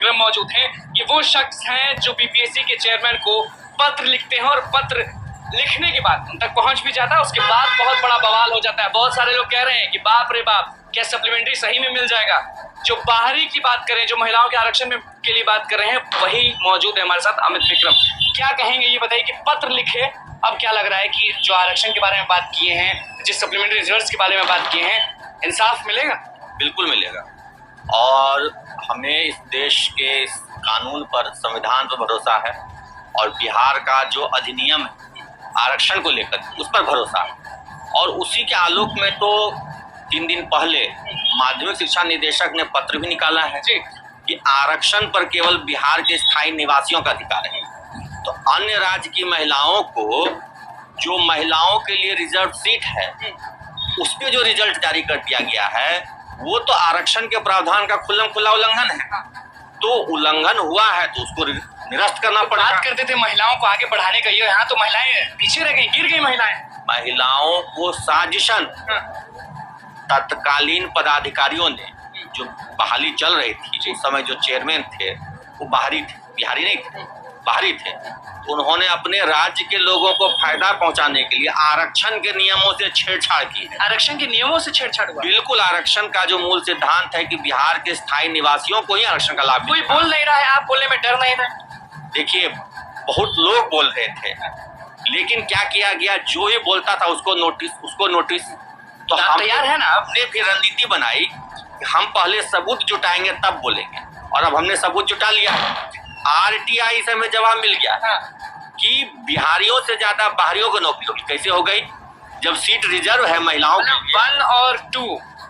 विक्रम मौजूद हैं। ये वो शख्स हैं जो बीपीएससी के चेयरमैन को पत्र लिखते हैं और पत्र लिखने के बाद उन तक पहुंच भी जाता है, उसके बाद बहुत बड़ा बवाल हो जाता है। बहुत सारे लोग कह रहे हैं कि बाप रे बाप, क्या सप्लीमेंट्री सही में मिल जाएगा। जो बाहरी की बात करें, जो महिलाओं के आरक्षण में के लिए बात कर रहे हैं, वही मौजूद है हमारे साथ अमित विक्रम। क्या कहेंगे ये बताइए कि पत्र लिखे, अब क्या लग रहा है कि जो आरक्षण के बारे में बात किए हैं, जिस सप्लीमेंट्री रिजल्ट्स के बारे में बात किए हैं, इंसाफ मिलेगा? बिल्कुल मिलेगा। और हमें इस देश के इस कानून पर, संविधान पर भरोसा है और बिहार का जो अधिनियम है आरक्षण को लेकर, उस पर भरोसा है। और उसी के आलोक में तो 3 दिन पहले माध्यमिक शिक्षा निदेशक ने पत्र भी निकाला है कि आरक्षण पर केवल बिहार के स्थायी निवासियों का अधिकार है। तो अन्य राज्य की महिलाओं को, जो महिलाओं के लिए रिजर्व सीट है, उस पे जो रिजल्ट जारी कर दिया गया है, वो तो आरक्षण के प्रावधान का खुल्लम खुल्ला उल्लंघन है। तो उल्लंघन हुआ है तो उसको निरस्त करना पड़ेगा। बात करते थे महिलाओं को आगे बढ़ाने का, ये यहाँ तो महिलाएं पीछे रह गई, गिर गई महिलाएं। महिलाओं को साजिशन तत्कालीन पदाधिकारियों ने, जो बहाली चल रही थी, उस समय जो चेयरमैन थे वो बाहरी थे, बिहारी नहीं थे, बाहरी थे। तो उन्होंने अपने राज्य के लोगों को फायदा पहुंचाने के लिए आरक्षण के नियमों से छेड़छाड़ की है। आरक्षण के नियमों से छेड़छाड़ हुआ? बिल्कुल। आरक्षण का जो मूल सिद्धांत है कि बिहार के स्थायी निवासियों को ही आरक्षण का लाभ। कोई बोल नहीं रहा है, आप बोलने में डर नहीं रहा? देखिए, बहुत लोग बोल रहे थे, लेकिन क्या किया गया, जो ये बोलता था उसको नोटिस तो हम तैयार है ना। हमने फिर रणनीति बनाई कि हम पहले सबूत जुटाएंगे तब बोलेंगे, और अब हमने सबूत जुटा लिया। आरटीआई से हमें जवाब मिल गया कि बिहारियों से ज्यादा बाहरियों को नौकरी होगी। कैसे हो गई? जब सीट रिजर्व है महिलाओं के लिए, 1 और 2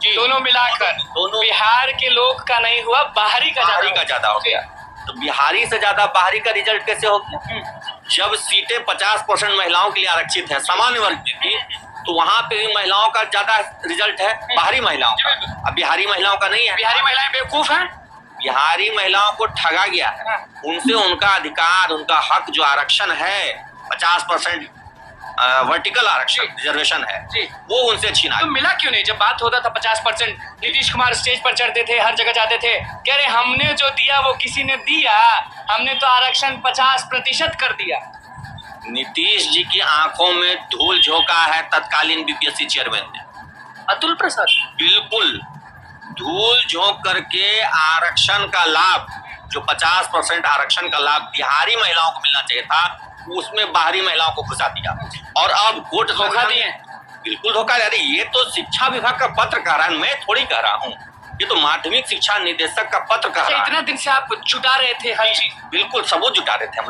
दोनों मिलाकर बिहार के लोग का नहीं हुआ, बाहरी का ज्यादा हो गया। तो बिहारी से ज्यादा बाहरी का रिजल्ट कैसे हो गया? जब सीटें 50% महिलाओं के लिए आरक्षित है सामान्य वर्ग में भी, तो वहाँ पे भी महिलाओं का ज्यादा रिजल्ट है बाहरी महिलाओं का। अब बिहारी महिलाओं का नहीं है। बिहारी महिलाएं बेवकूफ हैं? बिहारी महिलाओं को ठगा गया है। उनसे उनका अधिकार, उनका हक जो आरक्षण है, 50% वर्टिकल आरक्षण रिजर्वेशन है, वो उनसे छीना। तो मिला क्यों नहीं? जब बात होता था 50%, नीतीश कुमार स्टेज पर चढ़ते थे, हर जगह जाते थे, कह रहे हमने जो दिया वो किसी ने दिया, हमने तो आरक्षण 50% कर दिया। नीतीश जी की आंखों में धूल झोंका है तत्कालीन बीपीएससी चेयरमैन ने, अतुल प्रसाद। बिल्कुल धूल झोंक करके आरक्षण का लाभ, जो 50% आरक्षण का लाभ बिहारी महिलाओं को मिलना चाहिए था, उसमें बाहरी महिलाओं को घुसा दिया। और अब कोर्ट धोखा दिए। बिल्कुल धोखा दे रही। ये तो शिक्षा विभाग का पत्र कह रहा है, मैं थोड़ी कह रहा हूँ। ये तो माध्यमिक शिक्षा निदेशक का पत्र कह रहा है। इतना दिन से आप जुटा रहे थे हर चीज? बिल्कुल सबूत जुटा रहे थे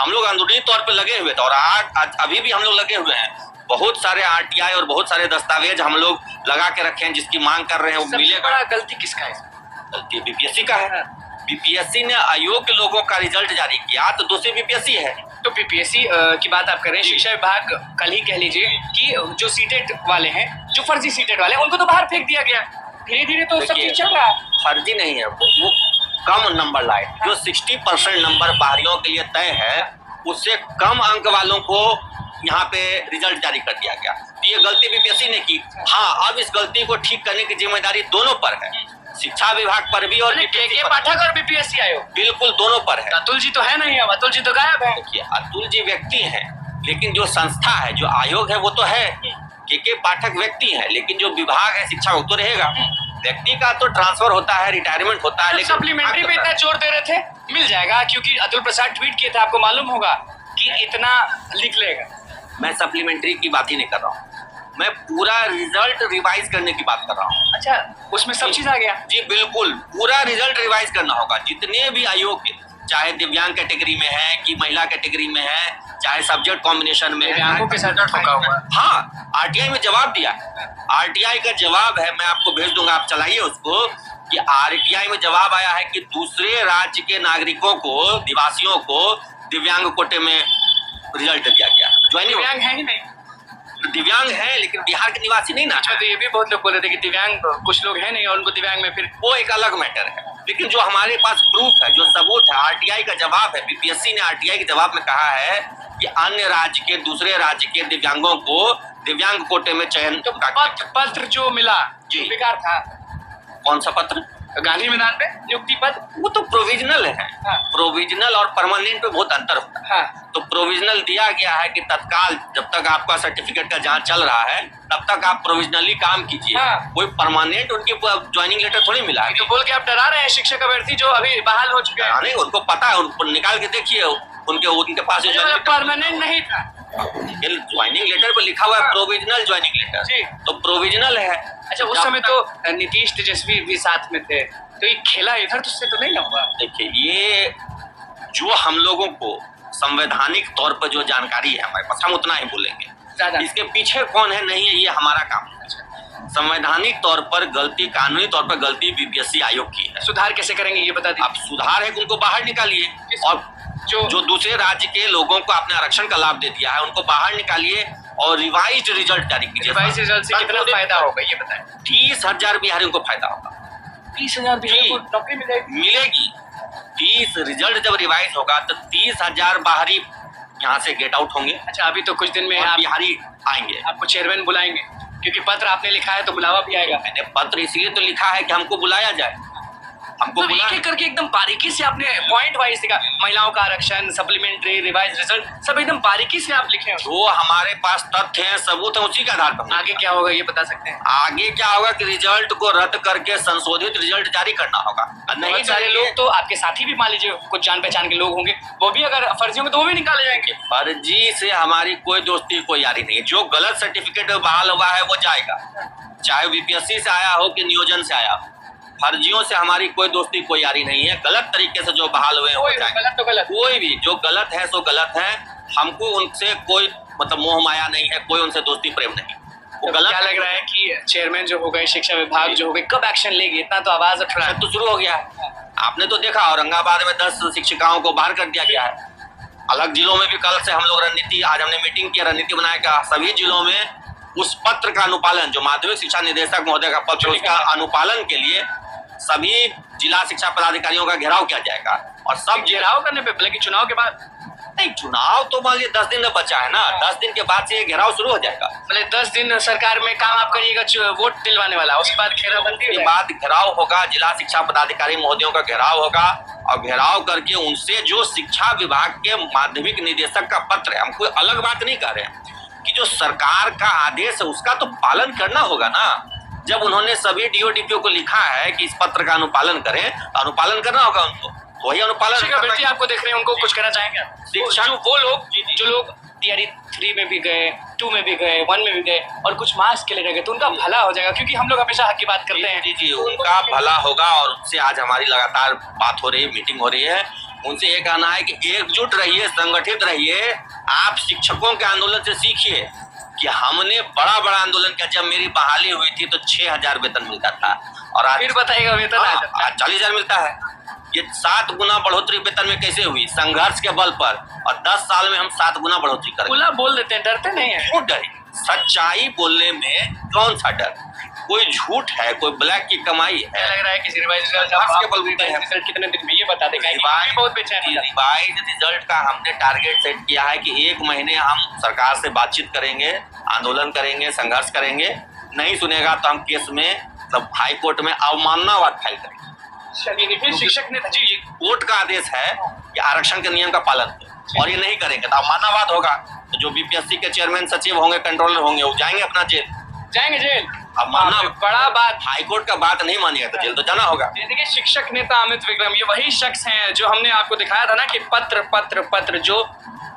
हम लोग अंदरूनी तौर पे लगे हुए थे, और आज अभी भी हम लोग लगे हुए हैं। बहुत सारे आरटीआई और बहुत सारे दस्तावेज हम लोग लगा के रखे हैं, जिसकी मांग कर रहे हैं, वो मिलेगा। बड़ा गलती किसका है? गलती बीपीएससी का है। बीपीएससी ने अयोग्य लोगों का रिजल्ट जारी किया, तो दोषी बीपीएससी है। तो बीपीएससी की बात आप कर रहे हैं, शिक्षा विभाग कल ही कह लीजिए कि जो सीटेड वाले हैं, जो फर्जी सीटेड वाले हैं, उनको तो बाहर फेंक दिया गया। धीरे धीरे तो सब चीज चल रहा है। फर्जी नहीं है, वो कम नंबर लाए। जो 60% नंबर बाहरियों के लिए तय है, उससे कम अंक वालों को यहाँ पे रिजल्ट जारी कर दिया गया। तो ये गलती बीपीएससी ने की। हाँ, अब इस गलती को ठीक करने की जिम्मेदारी दोनों पर है, शिक्षा विभाग पर भी और के पाठक और बीपीएससी आयोग। बिल्कुल दोनों पर है। अतुल जी तो है नहीं, अब अतुल जी तो गायब है। देखिए, अतुल जी व्यक्ति है, लेकिन जो संस्था है, जो आयोग है, वो तो है। के पाठक व्यक्ति है, लेकिन जो विभाग है शिक्षा वो तो रहेगा। व्यक्ति का तो ट्रांसफर होता है, रिटायरमेंट होता है, लेकिन सप्लीमेंट्री पे इतना जोर दे रहे थे, मिल जाएगा, क्योंकि अतुल प्रसाद ट्वीट किए थे, आपको मालूम होगा कि इतना लिख लेगा। मैं सप्लीमेंट्री की बात ही नहीं कर रहा हूँ, मैं पूरा रिजल्ट रिवाइज करने की बात कर रहा हूँ। अच्छा, उसमें सब चीज आ गया? जी बिल्कुल, पूरा रिजल्ट रिवाइज करना होगा। जितने भी अयोग्य, चाहे दिव्यांग कैटेगरी में है कि महिला कैटेगरी में है, चाहे सब्जेक्ट कॉम्बिनेशन में है, के साथ ठोका हुआ। हाँ, आरटीआई में जवाब दिया। आरटीआई का जवाब है, मैं आपको भेज दूंगा, आप चलाइए उसको, कि आरटीआई में जवाब आया है कि दूसरे राज्य के नागरिकों को, निवासियों को दिव्यांग कोटे में रिजल्ट दिया गया। दिव्यांग है ही नहीं, दिव्यांग है लेकिन बिहार के निवासी नहीं ना। तो ये भी बहुत लोग बोल रहे थे कि दिव्यांग कुछ लोग हैं नहीं और उनको दिव्यांग में, फिर वो एक अलग मैटर है। लेकिन जो हमारे पास प्रूफ है, जो सबूत है, आरटीआई का जवाब है, बीपीएससी ने आरटीआई के जवाब में कहा है कि अन्य राज्य के, दूसरे राज्य के दिव्यांगों को दिव्यांग कोटे में चयन। तो पत्र जो मिला जी बेकार था। कौन सा पत्र? गांधी मैदान पे नियुक्ति पद वो तो प्रोविजनल है। हाँ। प्रोविजनल और परमानेंट में बहुत अंतर होता है। हाँ। तो प्रोविजनल दिया गया है कि तत्काल जब तक आपका सर्टिफिकेट का जांच चल रहा है तब तक आप प्रोविजनली काम कीजिए। हाँ। कोई परमानेंट उनकी ज्वाइनिंग लेटर थोड़ी मिला है। तो बोल के आप डरा रहे हैं शिक्षक अभ्यर्थी जो अभी बहाल हो चुके हैं। नहीं, उनको पता है, उनको निकाल के देखिए उनके पास परमानेंट नहीं था, ज्वाइनिंग लेटर पे लिखा हुआ है प्रोविजनल ज्वाइनिंग लेटर। जी। तो प्रोविजनल है। अच्छा, उस समय तो नीतीश तेजस्वी भी साथ में थे, तो ये खेला इधर तो उससे तो नहीं ना होगा। देखिए, ये जो हम लोगों को संवैधानिक तौर पर जो जानकारी है हमारे पास, हम उतना ही बोलेंगे। इसके पीछे कौन है नहीं है ये हमारा काम है। संवैधानिक तौर पर गलती, कानूनी तौर पर गलती बीपीएससी आयोग की है। सुधार कैसे करेंगे ये बता दीजिए। अब सुधार है कि उनको बाहर निकालिए और जो दूसरे राज्य के लोगों को आपने आरक्षण का लाभ दे दिया है उनको बाहर निकालिए और रिवाइज्ड रिजल्ट जारी कीजिए। रिवाइज्ड रिजल्ट से कितना फायदा होगा ये बताएं। 30,000 बिहारियों को फायदा होगा। 30,000 बिहारियों को नौकरी मिलेगी। 30 रिजल्ट जब रिवाइज होगा तो 30,000 बाहरी यहाँ से गेट आउट होंगे। अच्छा, अभी तो कुछ दिन में आप बिहारी आएंगे, आपको चेयरमैन बुलाएंगे क्योंकि पत्र आपने लिखा है तो बुलावा भी आएगा। मैंने पत्र इसलिए तो लिखा है कि हमको बुलाया जाए। हमको एक एक करके एकदम बारीकी से आपने पॉइंट वाइज दिखा, महिलाओं का आरक्षण, सप्लीमेंट्री, रिवाइज रिजल्ट, सब एकदम बारीकी से आप लिखे हैं। जो हमारे पास तथ्य हैं, सबूत है, उसी के आधार पर। आगे क्या होगा ये बता सकते हैं? आगे क्या होगा कि रिजल्ट को रद्द करके संशोधित रिजल्ट जारी करना होगा। नहीं, सारे लोग तो आपके साथी भी मान लीजिए कुछ जान पहचान के लोग होंगे, वो भी अगर फर्जी होंगे तो वो भी निकाले जाएंगे। फर्जी से हमारी कोई दोस्ती, कोई यारी नहीं है। जो गलत सर्टिफिकेट बहाल हुआ है वो जाएगा, चाहे बीपीएससी से आया हो कि नियोजन से आया हो। फर्जियों से हमारी कोई दोस्ती, कोई यारी नहीं है। गलत तरीके से जो बहाल हुए हो जाएंगे। गलत तो गलत, कोई भी जो गलत है सो गलत है। हमको उनसे कोई मतलब मोह माया नहीं है, कोई उनसे दोस्ती प्रेम नहीं। वो गलत। क्या लग रहा है कि चेयरमैन जो हो गए, शिक्षा विभाग जो हो गए, कब एक्शन लेगी? इतना तो आवाज उठ रहा है। तो शुरू हो गया है। आपने तो देखा औरंगाबाद में 10 शिक्षिकाओं को बाहर कर दिया गया है। अलग जिलों में भी कल से हम लोग रणनीति, आज हमने मीटिंग की, रणनीति बनाएगा। सभी जिलों में उस पत्र का अनुपालन, जो माध्यमिक शिक्षा निदेशक महोदय का पत्र, उसका अनुपालन के लिए सभी जिला शिक्षा पदाधिकारियों का घेराव किया जाएगा। और सब घेराव करने पे, बल्कि चुनाव के बाद नहीं, चुनाव तो मान लीजिए 10 दिन में बचा है ना। 10 दिन के बाद से ये घेराव शुरू हो जाएगा। मतलब 10 दिन सरकार में काम आप करिएगा, वोट दिलवाने वाला, उसके बाद घेरावबंदी के बाद घेराव होगा, जिला शिक्षा पदाधिकारी महोदयों का घेराव होगा। और घेराव करके उनसे जो शिक्षा विभाग के माध्यमिक निदेशक का पत्र है, हम कोई अलग बात नहीं कर रहे हैं कि जो सरकार का आदेश है उसका तो पालन करना होगा ना। जब उन्होंने सभी डीओ डीपीओ को लिखा है कि इस पत्र का अनुपालन करें, अनुपालन करना होगा उनको। वही अनुपालन। आपको देख रहे हैं, उनको कुछ कहना चाहेंगे? वो लोग जो लोग तैयारी 3 में भी गए, 2 में भी गए, 1 में भी गए और कुछ मार्क्स के लिए रह गए, तो उनका भला हो जाएगा, क्योंकि हम लोग हमेशा हक की बात करते हैं। जी, उनका भला होगा। और उनसे आज हमारी लगातार बात हो रही है, मीटिंग हो रही है। उनसे ये कहना है कि एकजुट रहिए, संगठित रहिए। आप शिक्षकों के आंदोलन से सीखिए कि हमने बड़ा बड़ा आंदोलन किया। जब मेरी बहाली हुई थी तो 6,000 वेतन मिलता था और आज फिर बताइएगा वेतन आज 40,000 मिलता है। ये 7 गुना बढ़ोतरी वेतन में कैसे हुई? संघर्ष के बल पर। और 10 साल में हम 7 गुना बढ़ोतरी करेंगे। खुला बोल देते हैं, डरते नहीं है। क्यों डरे? सच्चाई बोलने में कौन सा डर? कोई झूठ है, कोई ब्लैक की कमाई है। लग रहा है कि रिवाइज रिजल्ट कितने दिन में ये बता देगा। बहुत बेचैन। रिवाइज रिजल्ट का हमने टारगेट सेट किया है कि 1 महीने हम सरकार से बातचीत करेंगे, आंदोलन करेंगे, संघर्ष करेंगे। नहीं सुनेगा तो हम केस में, मतलब हाई कोर्ट में अवमाननावाद फाइल करेंगे। फिर शिक्षक ने जी, कोर्ट का आदेश है कि आरक्षण के नियम का पालन करें और ये नहीं करेंगे तो अवमाननावाद होगा। तो जो बीपीएससी के चेयरमैन, सचिव होंगे, कंट्रोलर होंगे, वो जाएंगे अपना जेल, जाएंगे जेल। अब मानना बड़ा बात, हाईकोर्ट का बात नहीं मानिएगा तो जेल तो जाना होगा। देखिए, शिक्षक नेता अमित विक्रम ये वही शख्स हैं जो हमने आपको दिखाया था ना कि पत्र जो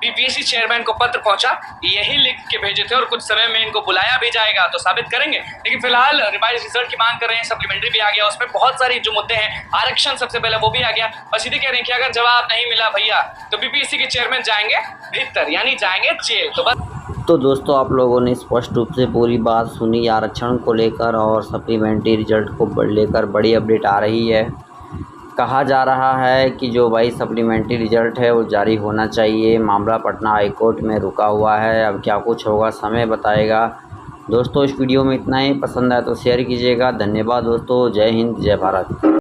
बीपीएससी चेयरमैन को पत्र पहुंचा, यही लिख के भेजे थे और कुछ समय में इनको बुलाया भी जाएगा तो साबित करेंगे। लेकिन फिलहाल रिवाइज रिजल्ट की मांग कर रहे हैं, सप्लीमेंट्री भी आ गया, उसमें बहुत सारी जो मुद्दे हैं, आरक्षण सबसे पहले वो भी आ गया और सीधे कह रहे हैं कि अगर जवाब नहीं मिला भैया तो बीपीएससी के चेयरमैन जाएंगे भीतर, यानी जाएंगे जेल। तो बस तो दोस्तों, आप लोगों ने स्पष्ट रूप से पूरी बात सुनी आरक्षण को लेकर और सप्लीमेंट्री रिजल्ट को लेकर बड़ी अपडेट आ रही है। कहा जा रहा है कि जो भाई सप्लीमेंट्री रिजल्ट है वो जारी होना चाहिए। मामला पटना हाई कोर्ट में रुका हुआ है। अब क्या कुछ होगा समय बताएगा। दोस्तों, इस वीडियो में इतना ही। पसंद आए तो शेयर कीजिएगा। धन्यवाद दोस्तों। जय हिंद, जय भारत।